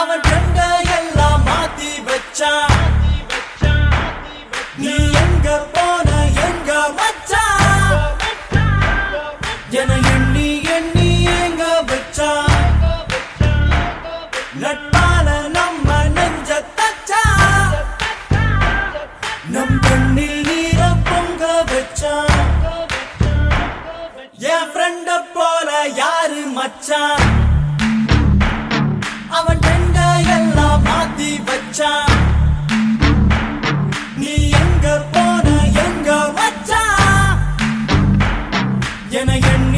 அவன் கண்ட எல்லாம் மாத்தி வச்சான். நீ எங்க போன எங்க வச்சான் என எண்ணி எண்ணி எங்க வச்சான். நட்பால நம்ம நெஞ்ச தச்சா, நம் கண்ணில் நீர பொங்க வச்சான். என் ஃப்ரெண்ட போல யாரு மச்சான்? அவன் கண்ட எல்லாம் மாத்தி வச்சான். நீ எங்க போன எங்க வச்சான் என எண்ணி